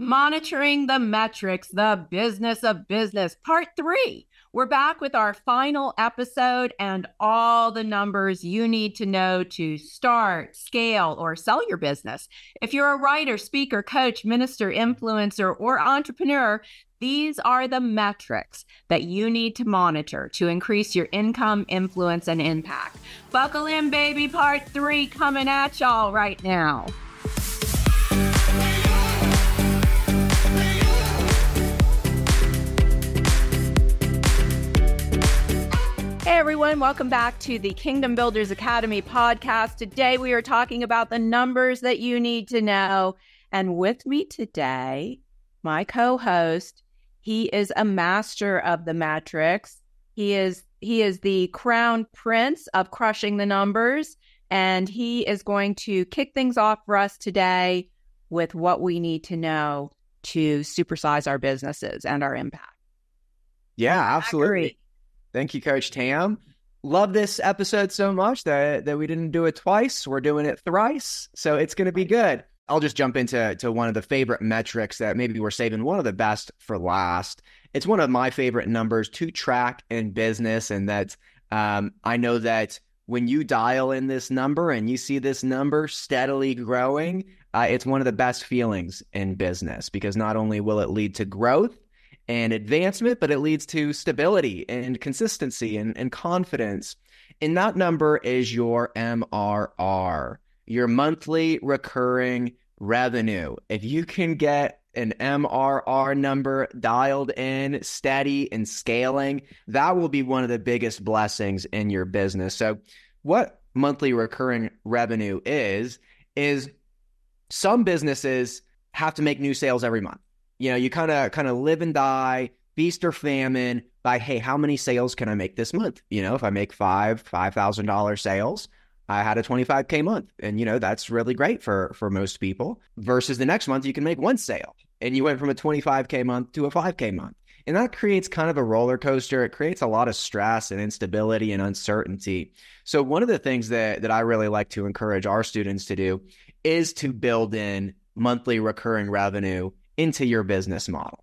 Monitoring the metrics, the business of business, part 3. We're back with our final episode and all the numbers you need to know to start, scale, or sell your business. If you're a writer, speaker, coach, minister, influencer, or entrepreneur, these are the metrics that you need to monitor to increase your income, influence, and impact. Buckle in, baby. Part 3 coming at y'all right now. Hey everyone, welcome back to the Kingdom Builders Academy podcast. Today we are talking about the numbers that you need to know. And with me today, my co-host, he is a master of the metrics. He is the crown prince of crushing the numbers. And he is going to kick things off for us today with what we need to know to supersize our businesses and our impact. Yeah, absolutely. Thank you, Coach Tam. Love this episode so much that we didn't do it twice. We're doing it thrice. So it's going to be good. I'll just jump into one of the favorite metrics that maybe we're saving one of the best for last. It's one of my favorite numbers to track in business. And that I know that when you dial in this number and you see this number steadily growing, it's one of the best feelings in business, because not only will it lead to growth and advancement, but it leads to stability and consistency and confidence. And that number is your MRR, your monthly recurring revenue. If you can get an MRR number dialed in, steady and scaling, that will be one of the biggest blessings in your business. So what monthly recurring revenue is some businesses have to make new sales every month. You know, you kind of live and die, feast or famine by, hey, how many sales can I make this month? You know, if I make $5,000 sales, I had a $25K month. And, you know, that's really great for most people. Versus the next month, you can make one sale and you went from a $25K month to a $5K month. And that creates kind of a roller coaster. It creates a lot of stress and instability and uncertainty. So one of the things that I really like to encourage our students to do is to build in monthly recurring revenue into your business model.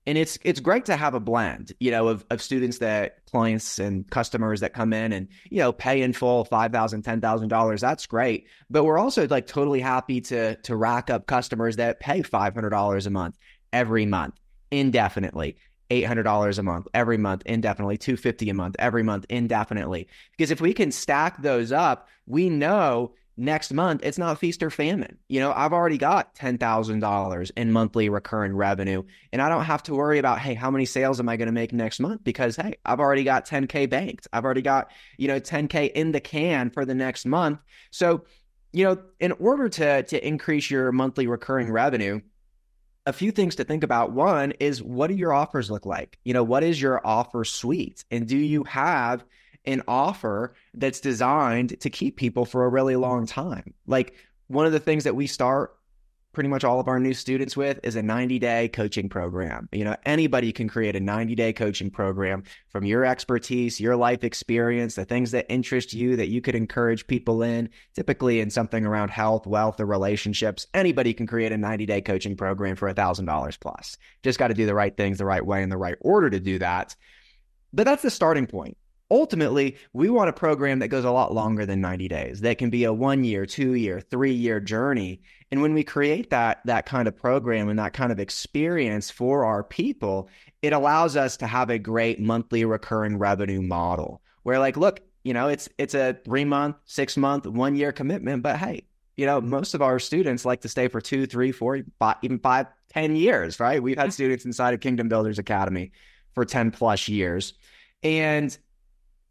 And it's great to have a blend, you know, of students, that clients and customers that come in and, you know, pay in full $5,000, $10,000. That's great. But we're also like totally happy to rack up customers that pay $500 a month every month indefinitely, $800 a month every month indefinitely, $250 a month every month indefinitely. Because if we can stack those up, we know next month, it's not feast or famine. You know, I've already got $10,000 in monthly recurring revenue, and I don't have to worry about, hey, how many sales am I going to make next month? Because, hey, I've already got 10K banked. I've already got, 10K in the can for the next month. So, in order to increase your monthly recurring revenue, a few things to think about. One is, what do your offers look like? What is your offer suite? And do you have an offer that's designed to keep people for a really long time? Like, one of the things that we start pretty much all of our new students with is a 90-day coaching program. Anybody can create a 90-day coaching program from your expertise, your life experience, the things that interest you that you could encourage people in, typically in something around health, wealth, or relationships. Anybody can create a 90-day coaching program for $1,000 plus. Just got to do the right things the right way in the right order to do that. But that's the starting point. Ultimately, we want a program that goes a lot longer than 90 days, that can be a 1 year, 2 year, 3 year journey. And when we create that kind of program and that kind of experience for our people, it allows us to have a great monthly recurring revenue model where, like, look, it's a 3 month, 6 month, 1 year commitment. But hey, most of our students like to stay for 2, 3, 4, 5, even 5, 10 years, right? We've had students inside of Kingdom Builders Academy for 10 plus years. And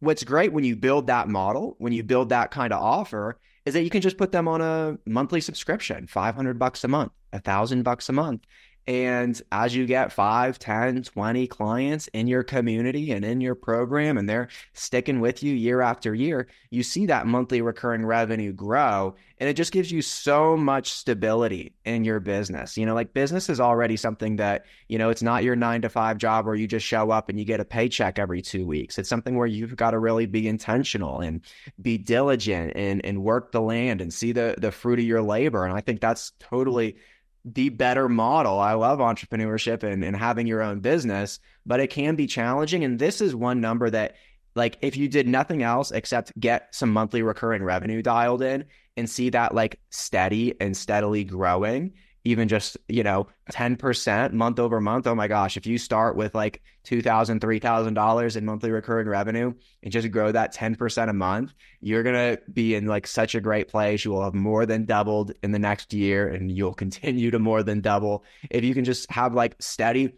what's great when you build that model, when you build that kind of offer, is that you can just put them on a monthly subscription, $500 a month, $1,000 a month. And as you get 5, 10, 20 clients in your community and in your program, and they're sticking with you year after year, you see that monthly recurring revenue grow. And it just gives you so much stability in your business. Like, business is already something that, it's not your 9-to-5 job where you just show up and you get a paycheck every 2 weeks. It's something where you've got to really be intentional and be diligent and work the land and see the fruit of your labor. And I think that's totally the better model. I love entrepreneurship and having your own business, but it can be challenging. And this is one number that, like, if you did nothing else except get some monthly recurring revenue dialed in and see that like steady and steadily growing, even just, 10% month over month. Oh my gosh, if you start with like $2,000, $3,000 in monthly recurring revenue and just grow that 10% a month, you're going to be in like such a great place. You will have more than doubled in the next year, and you'll continue to more than double. If you can just have like steady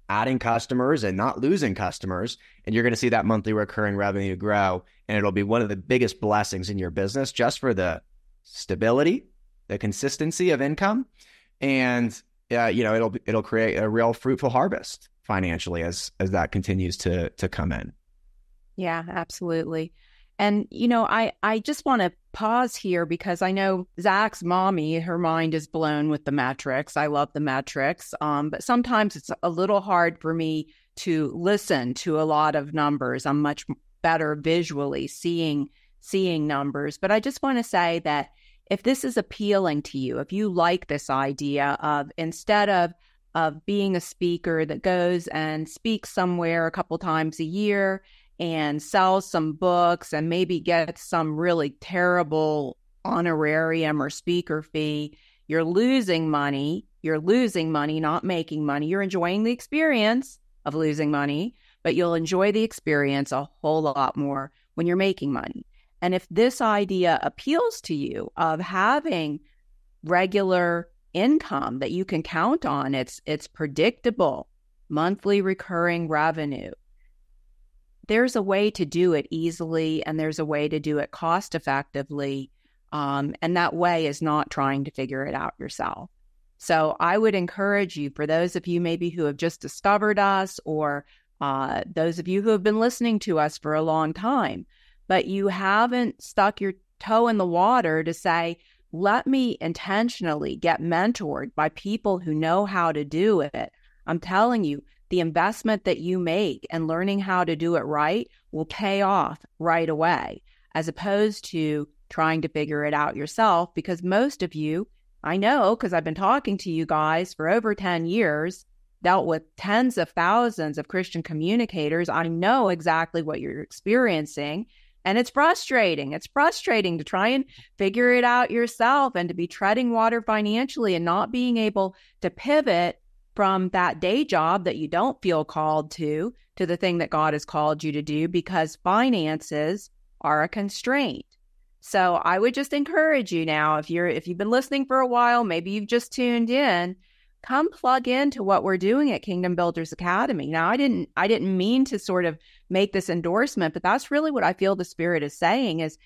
adding customers and not losing customers, and you're going to see that monthly recurring revenue grow. And it'll be one of the biggest blessings in your business, just for the stability, the consistency of income, and it'll create a real fruitful harvest financially as that continues to come in. Yeah, absolutely. And, I just want to pause here because I know Zach's mommy, her mind is blown with the metrics. I love the metrics. But sometimes it's a little hard for me to listen to a lot of numbers. I'm much better visually seeing numbers. But I just want to say that if this is appealing to you, if you like this idea of, instead of being a speaker that goes and speaks somewhere a couple times a year and sells some books and maybe gets some really terrible honorarium or speaker fee, you're losing money, not making money. You're enjoying the experience of losing money, but you'll enjoy the experience a whole lot more when you're making money. And if this idea appeals to you of having regular income that you can count on, it's predictable, monthly recurring revenue, there's a way to do it easily, and there's a way to do it cost effectively. And that way is not trying to figure it out yourself. So I would encourage you, for those of you maybe who have just discovered us, or those of you who have been listening to us for a long time, but you haven't stuck your toe in the water to say, let me intentionally get mentored by people who know how to do it. I'm telling you, the investment that you make and learning how to do it right will pay off right away, as opposed to trying to figure it out yourself. Because most of you, I know, because I've been talking to you guys for over 10 years, dealt with tens of thousands of Christian communicators. I know exactly what you're experiencing. And it's frustrating. It's frustrating to try and figure it out yourself and to be treading water financially and not being able to pivot from that day job that you don't feel called to the thing that God has called you to do, because finances are a constraint. So I would just encourage you now, if you've been listening for a while, maybe you've just tuned in, come plug into what we're doing at Kingdom Builders Academy. Now, I didn't mean to sort of make this endorsement, but that's really what I feel the Spirit is saying is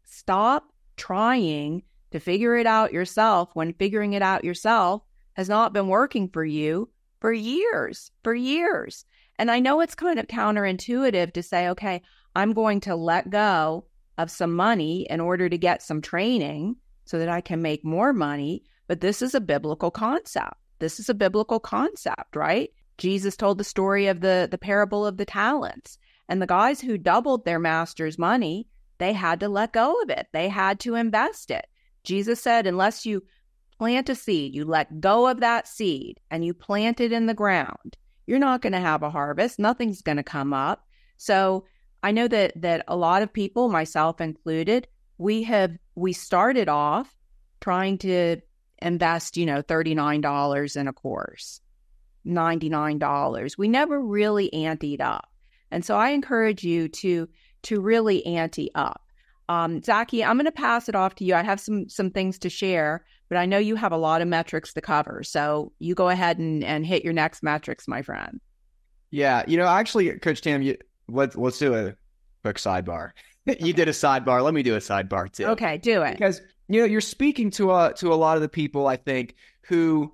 stop trying to figure it out yourself when figuring it out yourself has not been working for you for years. And I know it's kind of counterintuitive to say, okay, I'm going to let go of some money in order to get some training so that I can make more money. But this is a biblical concept. Right? Jesus told the story of the parable of the talents. And the guys who doubled their master's money, they had to let go of it. They had to invest it. Jesus said, unless you plant a seed, you let go of that seed and you plant it in the ground, you're not going to have a harvest. Nothing's going to come up. So I know that a lot of people, myself included, we started off trying to invest, $39 in a course, $99. We never really anteed up. And so I encourage you to really ante up. Zachy, I'm going to pass it off to you. I have some things to share, but I know you have a lot of metrics to cover. So you go ahead and hit your next metrics, my friend. Yeah. Actually, Coach Tam, let's do a quick sidebar. You did a sidebar. Let me do a sidebar too. Okay, do it. Because, you're speaking to a lot of the people, I think, who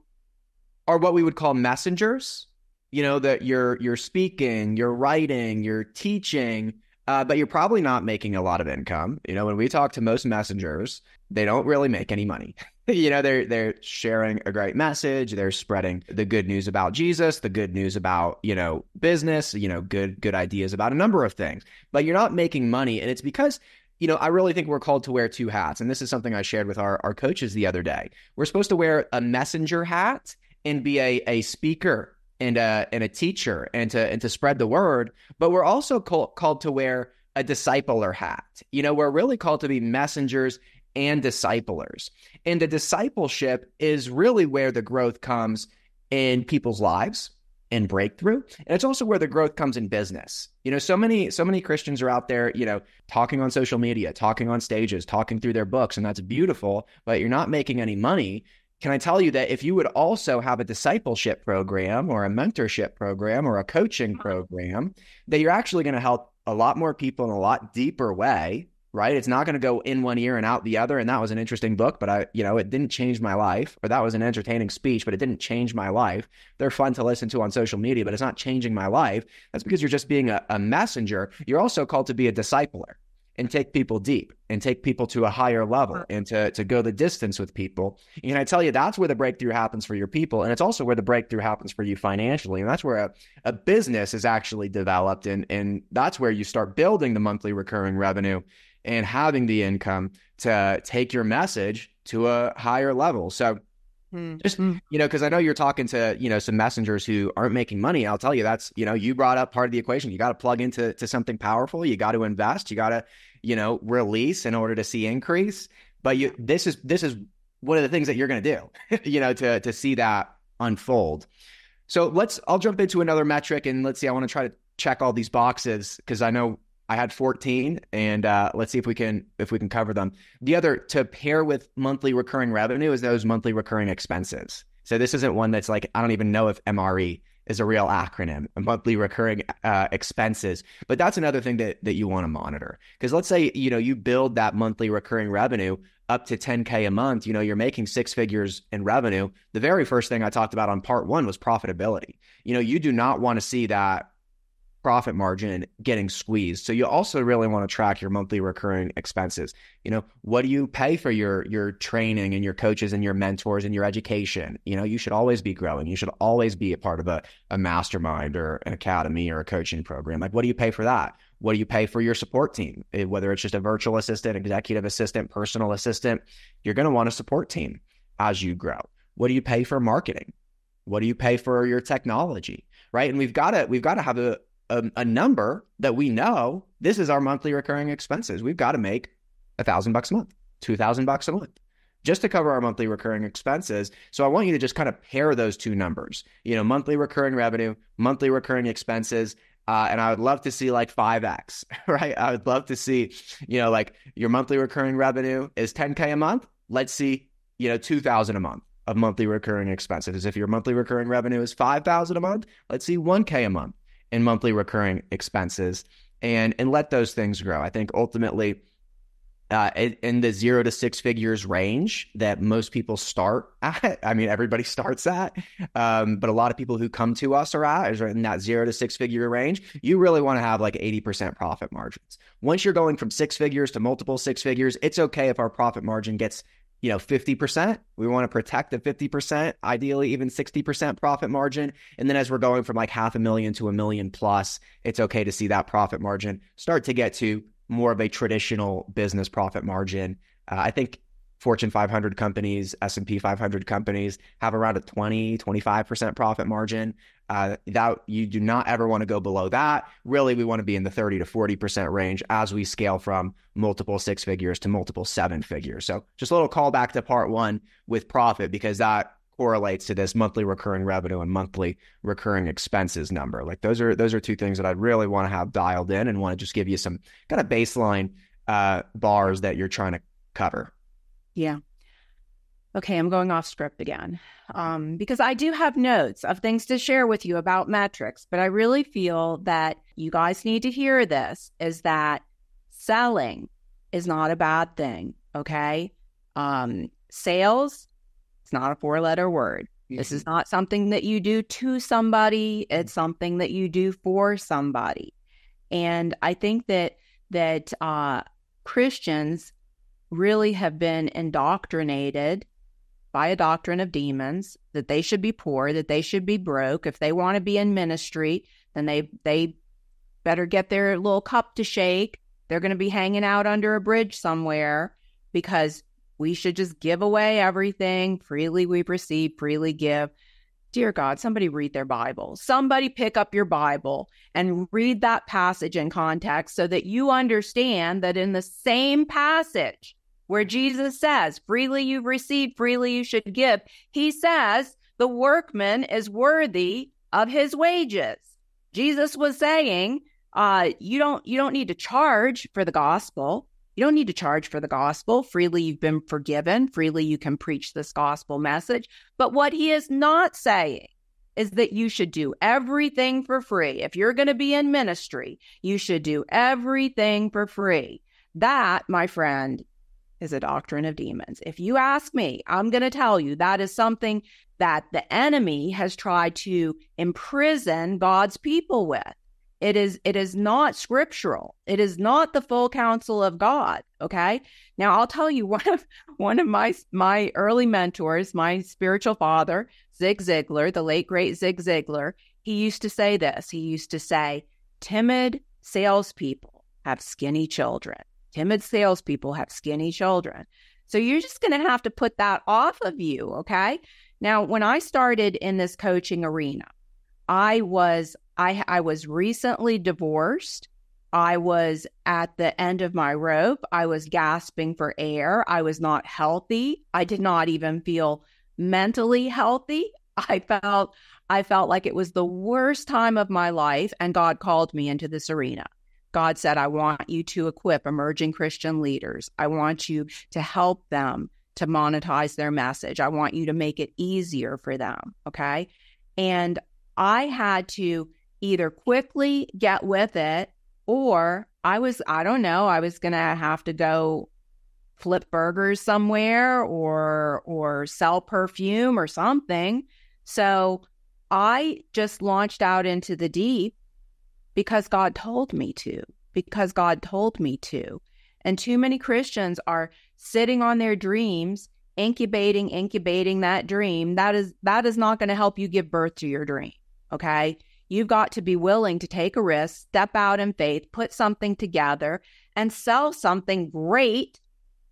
are what we would call messengers, that you're speaking, you're writing, you're teaching, but you're probably not making a lot of income. When we talk to most messengers, they don't really make any money. They're sharing a great message. They're spreading the good news about Jesus, the good news about, business, good ideas about a number of things, but you're not making money. And it's because I really think we're called to wear two hats. And this is something I shared with our coaches the other day. We're supposed to wear a messenger hat and be a speaker and a teacher and to spread the word. But we're also called to wear a discipler hat. We're really called to be messengers and disciplers. And the discipleship is really where the growth comes in people's lives and breakthrough. And it's also where the growth comes in business. So many Christians are out there, talking on social media, talking on stages, talking through their books, and that's beautiful, but you're not making any money. Can I tell you that if you would also have a discipleship program or a mentorship program or a coaching program, that you're actually going to help a lot more people in a lot deeper way, right? It's not going to go in one ear and out the other. And that was an interesting book, but it didn't change my life. Or that was an entertaining speech, but it didn't change my life. They're fun to listen to on social media, but it's not changing my life. That's because you're just being a messenger. You're also called to be a discipler and take people deep and take people to a higher level and to go the distance with people. And I tell you, that's where the breakthrough happens for your people. And it's also where the breakthrough happens for you financially. And that's where a business is actually developed. And that's where you start building the monthly recurring revenue and having the income to take your message to a higher level. So just, because I know you're talking to, some messengers who aren't making money. I'll tell you, that's, you brought up part of the equation. You got to plug into something powerful. You got to invest. You got to, release in order to see increase. But this is one of the things that you're going to do, to see that unfold. So I'll jump into another metric, and let's see, I want to try to check all these boxes because I know I had 14, and let's see if we can cover them. The other, to pair with monthly recurring revenue, is those monthly recurring expenses. So this isn't one that's like, I don't even know if MRE is a real acronym, monthly recurring expenses. But that's another thing that you want to monitor. Because let's say, you build that monthly recurring revenue up to 10K a month, you're making six figures in revenue. The very first thing I talked about on part one was profitability. You do not want to see that profit margin getting squeezed. So you also really want to track your monthly recurring expenses. What do you pay for your training and your coaches and your mentors and your education? You should always be growing. You should always be a part of a mastermind or an academy or a coaching program. Like, what do you pay for that? What do you pay for your support team? Whether it's just a virtual assistant, executive assistant, personal assistant, you're going to want a support team as you grow. What do you pay for marketing? What do you pay for your technology? Right? And we've got to have a number that we know this is our monthly recurring expenses. We've got to make $1,000 a month, $2,000 a month just to cover our monthly recurring expenses. So I want you to just kind of pair those two numbers, monthly recurring revenue, monthly recurring expenses. And I would love to see like 5X, right? I would love to see, like your monthly recurring revenue is 10K a month. Let's see, 2,000 a month of monthly recurring expenses. If your monthly recurring revenue is 5,000 a month, let's see 1K a month in monthly recurring expenses, and let those things grow. I think ultimately in the 0 to 6 figures range that most people start at, I mean, everybody starts at, but a lot of people who come to us are in that 0 to 6 figure range. You really want to have like 80% profit margins. Once you're going from 6 figures to multiple 6 figures, it's okay if our profit margin gets 50%. We want to protect the 50%, ideally even 60% profit margin. And then as we're going from like $500,000 to $1 million plus, it's okay to see that profit margin start to get to more of a traditional business profit margin. I think Fortune 500 companies, S&P 500 companies have around a 20-25% profit margin. That you do not ever want to go below that. Really, we want to be in the 30 to 40% range as we scale from multiple 6 figures to multiple 7 figures. So just a little callback to part one with profit, because that correlates to this monthly recurring revenue and monthly recurring expenses number. Like those are two things that I really want to have dialed in and want to just give you some kind of baseline bars that you're trying to cover. Yeah. Okay, I'm going off script again because I do have notes of things to share with you about metrics, but I really feel that you guys need to hear this, is that selling is not a bad thing, okay? Sales, it's not a 4-letter word. Mm-hmm. This is not something that you do to somebody. It's something that you do for somebody. And I think that Christians really have been indoctrinated by a doctrine of demons, that they should be poor, that they should be broke. If they want to be in ministry, then they better get their little cup to shake They're going to be hanging out under a bridge somewhere because we should just give away everything. Freely we receive, freely give. Dear God, somebody read their Bible. Somebody pick up your Bible and read that passage in context so that you understand that in the same passage where Jesus says, freely you've received, freely you should give, he says the workman is worthy of his wages. Jesus was saying, you don't need to charge for the gospel. You don't need to charge for the gospel. Freely you've been forgiven. Freely you can preach this gospel message. But what he is not saying is that you should do everything for free. If you're going to be in ministry, you should do everything for free. That, my friend, is a doctrine of demons. If you ask me, I'm going to tell you that is something that the enemy has tried to imprison God's people with. It is not scriptural. It is not the full counsel of God. Okay. Now I'll tell you one of my early mentors, my spiritual father, Zig Ziglar, the late great Zig Ziglar. He used to say this. He used to say, timid salespeople have skinny children. Timid salespeople have skinny children. So you're just going to have to put that off of you. Okay. Now, when I started in this coaching arena, I was recently divorced. I was at the end of my rope. I was gasping for air. I was not healthy. I did not even feel mentally healthy. I felt like it was the worst time of my life, and God called me into this arena. God said, I want you to equip emerging Christian leaders. I want you to help them to monetize their message. I want you to make it easier for them. Okay. And I had to either quickly get with it, or I was going to have to go flip burgers somewhere or sell perfume or something. So I just launched out into the deep because God told me to, And too many Christians are sitting on their dreams, incubating that dream. That is not going to help you give birth to your dream. Okay. You've got to be willing to take a risk, step out in faith, put something together, and sell something great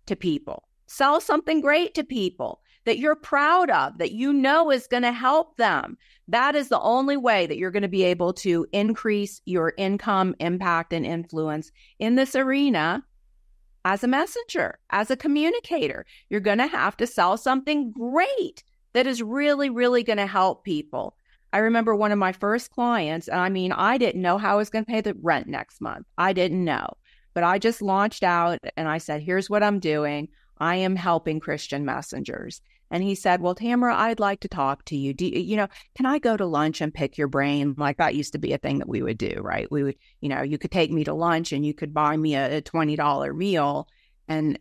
to people. Sell something great to people that you're proud of, that you know is going to help them. That is the only way that you're going to be able to increase your income, impact, and influence in this arena as a messenger, as a communicator. You're going to have to sell something great that is really, really going to help people. I remember one of my first clients, and I didn't know how I was going to pay the rent next month. I didn't know, but I just launched out and I said, here's what I'm doing. I am helping Christian messengers. And he said, well, Tamara, I'd like to talk to you. Can I go to lunch and pick your brain? Like that used to be a thing that we would do, right? We would, you could take me to lunch and you could buy me a $20 meal and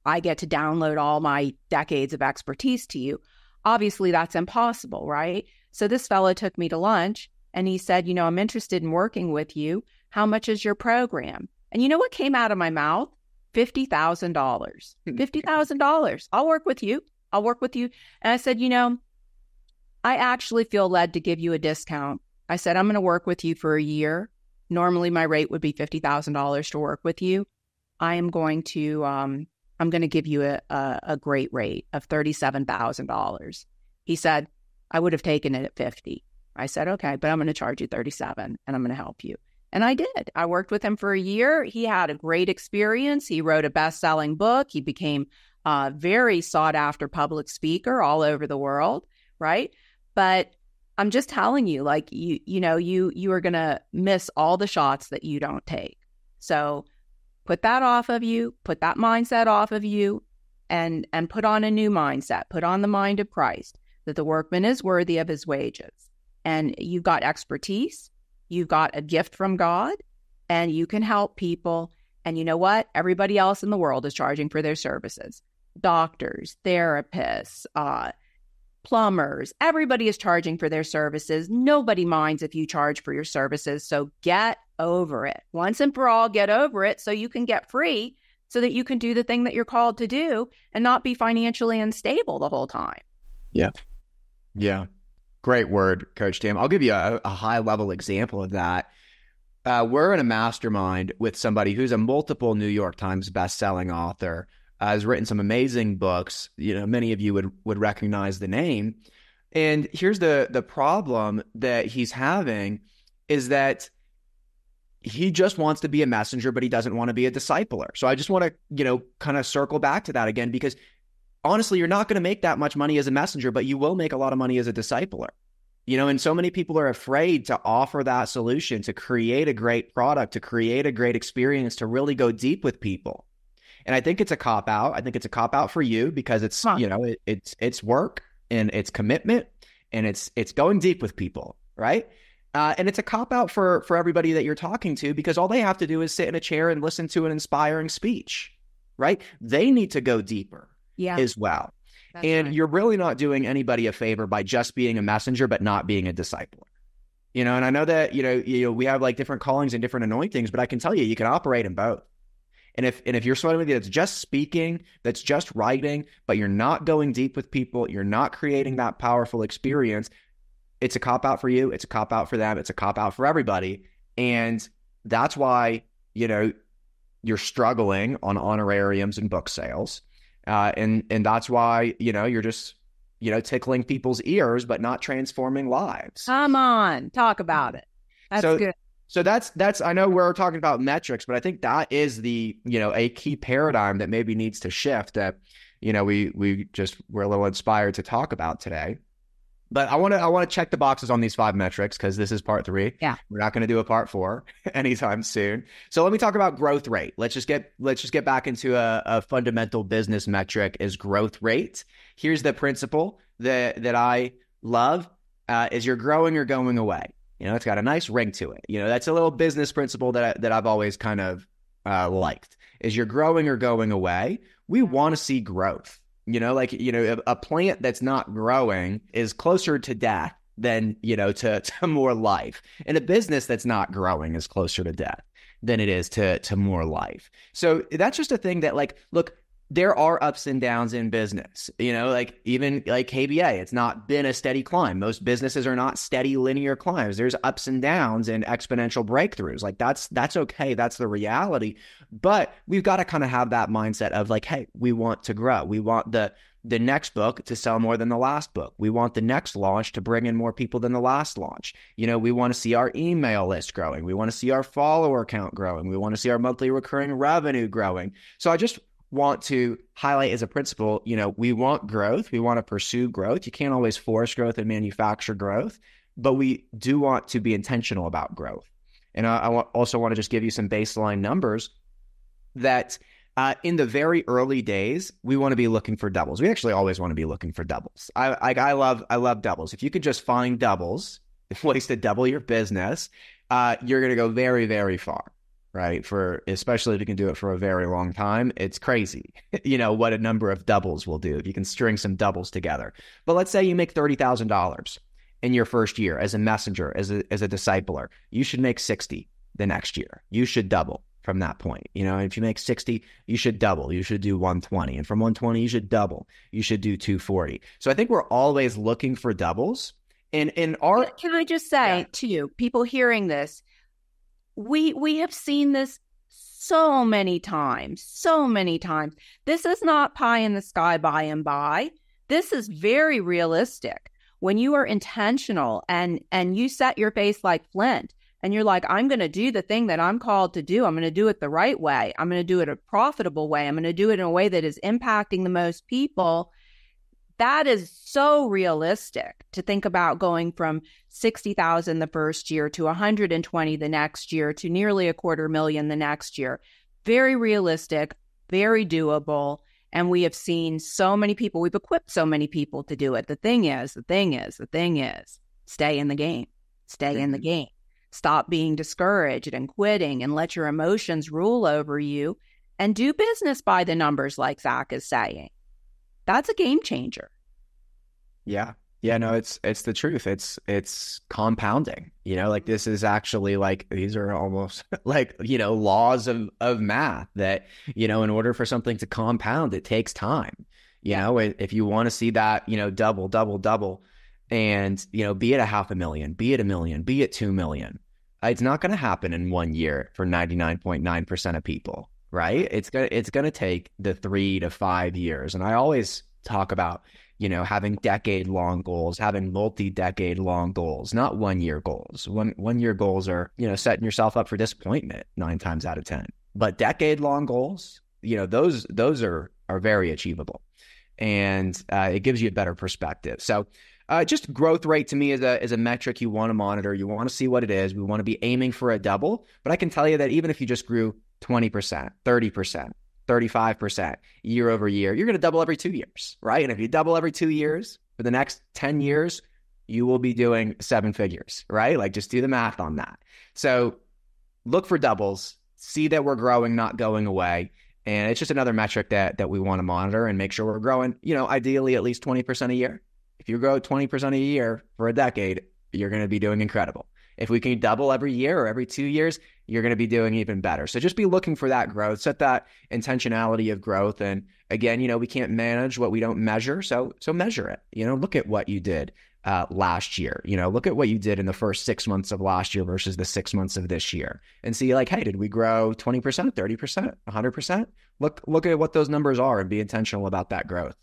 I get to download all my decades of expertise to you. Obviously, that's impossible, right? So this fellow took me to lunch and he said, I'm interested in working with you. How much is your program? And you know what came out of my mouth? $50,000. $50,000. I'll work with you. And I said, I actually feel led to give you a discount. I said, I'm going to work with you for a year. Normally my rate would be $50,000 to work with you. I'm going to give you a great rate of $37,000. He said, I would have taken it at 50. I said, okay, but I'm going to charge you 37 and I'm going to help you. And I did. I worked with him for a year. He had a great experience. He wrote a best-selling book. He became a very sought-after public speaker all over the world, right? But I'm just telling you, like, you are going to miss all the shots that you don't take. So put that off of you, put that mindset off of you, and put on a new mindset. Put on the mind of Christ, that the workman is worthy of his wages. And you've got expertise, you've got a gift from God, and you can help people. And you know what? Everybody else in the world is charging for their services. Doctors, therapists, plumbers, everybody is charging for their services. Nobody minds if you charge for your services. So get over it. Once and for all, get over it so you can get free, so that you can do the thing that you're called to do and not be financially unstable the whole time. Yeah. Yeah. Great word, Coach Tam. I'll give you a high level example of that. We're in a mastermind with somebody who's a multiple New York Times bestselling author, has written some amazing books. Many of you would recognize the name. And here's the problem that he's having is that he just wants to be a messenger, but he doesn't want to be a discipler. So I just want to, kind of circle back to that again, because honestly, you're not going to make that much money as a messenger, but you will make a lot of money as a discipler. And so many people are afraid to offer that solution, to create a great product, to create a great experience, to really go deep with people. And I think it's a cop out. I think it's a cop out for you because it's, it's work and it's commitment and it's going deep with people, right? And it's a cop out for everybody that you're talking to, because all they have to do is sit in a chair and listen to an inspiring speech, right? They need to go deeper as well. And you're really not doing anybody a favor by just being a messenger, but not being a discipler. And I know that, we have like different callings and different anointings, but I can tell you, you can operate in both. And if you're somebody that's just speaking, that's just writing, but you're not going deep with people, you're not creating that powerful experience, it's a cop out for you. It's a cop out for them. It's a cop out for everybody. And that's why, you're struggling on honorariums and book sales. And that's why, you're just, tickling people's ears, but not transforming lives. Come on, talk about it. That's good. So that's, I know we're talking about metrics, but I think that is the, a key paradigm that maybe needs to shift that, we're a little inspired to talk about today. But I want to check the boxes on these 5 metrics, because this is part 3. Yeah. We're not going to do a part 4 anytime soon. So let me talk about growth rate. Let's just get back into a fundamental business metric is growth rate. Here's the principle that I love is you're growing or going away. It's got a nice ring to it. That's a little business principle that I've always kind of liked is you're growing or going away. We want to see growth. A plant that's not growing is closer to death than, to more life. And a business that's not growing is closer to death than it is to more life. So that's just a thing that look, there are ups and downs in business, even like KBA, it's not been a steady climb. Most businesses are not steady linear climbs. There's ups and downs and exponential breakthroughs. That's okay. That's the reality. But we've got to kind of have that mindset of hey, we want to grow. We want the next book to sell more than the last book. We want the next launch to bring in more people than the last launch. We want to see our email list growing. We want to see our follower count growing. We want to see our monthly recurring revenue growing. So I just want to highlight as a principle, we want growth. We want to pursue growth. You can't always force growth and manufacture growth, but we do want to be intentional about growth. And I also want to just give you some baseline numbers that in the very early days, we want to be looking for doubles. We actually always want to be looking for doubles. I love doubles. If you could just find doubles, ways to double your business, you're going to go very, very far. Right. Especially if you can do it for a very long time, it's crazy, what a number of doubles will do if you can string some doubles together. But let's say you make $30,000 in your first year as a messenger, as a discipler. You should make 60 the next year. You should double from that point. If you make 60, you should double. You should do 120. And from 120, you should double. You should do 240. So I think we're always looking for doubles. And in our... Can I just say to you, people hearing this, we have seen this so many times. This is not pie in the sky by and by. This is very realistic. When you are intentional and you set your face like flint and you're like, I'm going to do the thing that I'm called to do. I'm going to do it the right way. I'm going to do it a profitable way. I'm going to do it in a way that is impacting the most people. That is so realistic to think about going from 60,000 the first year to 120 the next year to nearly $250,000 the next year. Very realistic, very doable. And we have seen so many people, we've equipped so many people to do it. The thing is, stay in the game. Stay in the game. Stop being discouraged and quitting and let your emotions rule over you and do business by the numbers like Zack is saying. That's a game changer. Yeah. No, it's the truth. It's compounding, this is actually these are almost laws of math that, in order for something to compound, it takes time, if you want to see that, double, and, be it $500,000, be it $1 million, be it $2 million, It's not going to happen in 1 year for 99.9% of people, right? It's going to take the 3 to 5 years. And I always talk about, having decade-long goals, having multi-decade-long goals, not 1 year goals. One year goals are, setting yourself up for disappointment 9 times out of 10. But decade-long goals, those are very achievable. And it gives you a better perspective. So just growth rate to me is a metric you want to monitor. You want to see what it is. We want to be aiming for a double. But I can tell you that even if you just grew 20%, 30%, 35% year over year, you're going to double every 2 years, right? And if you double every 2 years for the next 10 years, you will be doing 7 figures, right? Like just do the math on that. So look for doubles, see that we're growing, not going away. And it's just another metric that we want to monitor and make sure we're growing, ideally at least 20% a year. If you grow 20% a year for a decade, you're going to be doing incredible. If we can double every year or every 2 years, you're going to be doing even better. So just be looking for that growth, set that intentionality of growth. And again, we can't manage what we don't measure. So measure it, look at what you did last year, look at what you did in the first 6 months of last year versus the 6 months of this year and see like, hey, did we grow 20%, 30%, 100%? Look at what those numbers are and be intentional about that growth.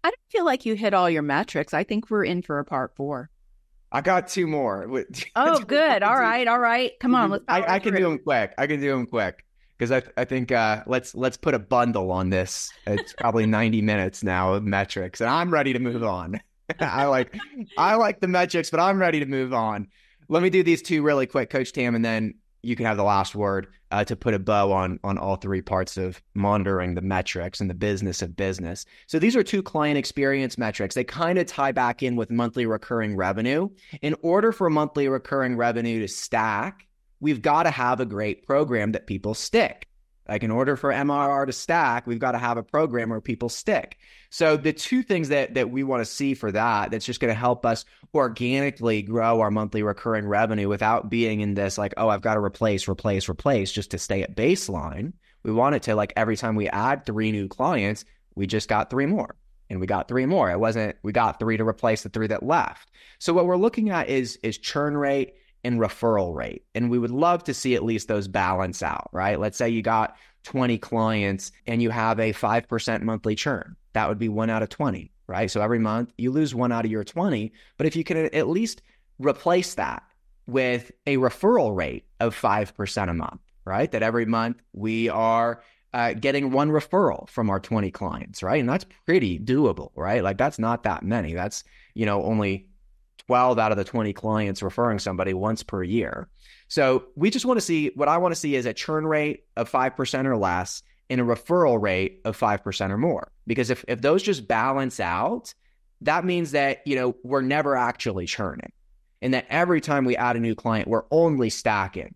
I don't feel like you hit all your metrics. I think we're in for a part 4. I got 2 more. Oh, good. All right. Come on. I can do them quick. Because I think let's put a bundle on this. It's probably 90 minutes now of metrics, and I'm ready to move on. I like the metrics, but I'm ready to move on. Let me do these 2 really quick, Coach Tam, and then you can have the last word to put a bow on all 3 parts of monitoring the metrics and the business of business. So these are 2 client experience metrics. They kind of tie back in with monthly recurring revenue. In order for monthly recurring revenue to stack, we've got to have a great program that people stick. Like in order for MRR to stack, we've got to have a program where people stick. So the 2 things that we want to see for that's just going to help us organically grow our monthly recurring revenue without being in this like, oh, I've got to replace just to stay at baseline. We want it to like every time we add 3 new clients, we just got 3 more. And we got 3 more. It wasn't, we got 3 to replace the 3 that left. So what we're looking at is churn rate and referral rate. And we would love to see at least those balance out, right? Let's say you got 20 clients and you have a 5% monthly churn. That would be 1 out of 20, right? So every month you lose 1 out of your 20, but if you can at least replace that with a referral rate of 5% a month, right? That every month we are getting 1 referral from our 20 clients, right? And that's pretty doable, right? Like that's not that many. That's, only 12 out of the 20 clients referring somebody once per year. So we just want to see, what I want to see is a churn rate of 5% or less and a referral rate of 5% or more. Because if those just balance out, that means that, we're never actually churning. And that every time we add a new client, we're only stacking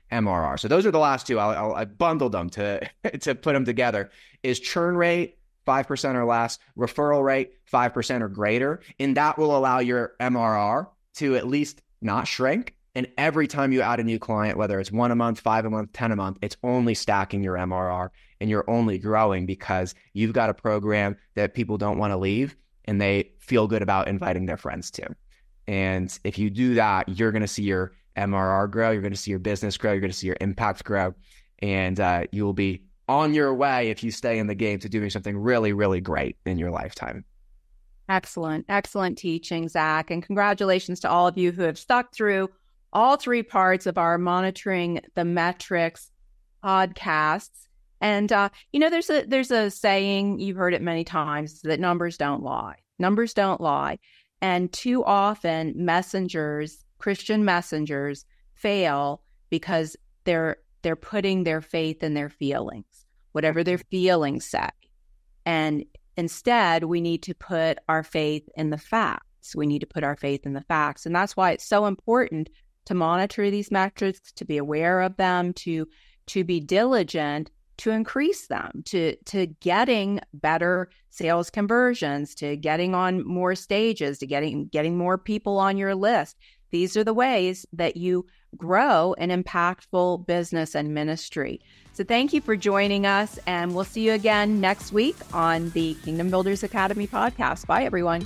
MRR. So those are the last 2. I bundled them to put them together. Is churn rate 5% or less, referral rate 5% or greater, and that will allow your MRR to at least not shrink. And every time you add a new client, whether it's 1 a month, 5 a month, 10 a month, it's only stacking your MRR and you're only growing because you've got a program that people don't want to leave and they feel good about inviting their friends to. And if you do that, you're going to see your MRR grow, you're going to see your business grow, you're going to see your impact grow, and you will be on your way, if you stay in the game, to doing something really, really great in your lifetime. Excellent teaching, Zack. And congratulations to all of you who have stuck through all 3 parts of our Monitoring the Metrics podcasts. And, there's a saying, you've heard it many times, that numbers don't lie. Numbers don't lie. And too often Christian messengers fail because they're putting their faith in their feelings, whatever their feelings say. And instead, we need to put our faith in the facts. And that's why it's so important to monitor these metrics, to be aware of them, to be diligent, to increase them, to getting better sales conversions, to getting on more stages, to getting more people on your list. These are the ways that you grow an impactful business and ministry. So thank you for joining us, and we'll see you again next week on the Kingdom Builders Academy podcast. Bye, everyone.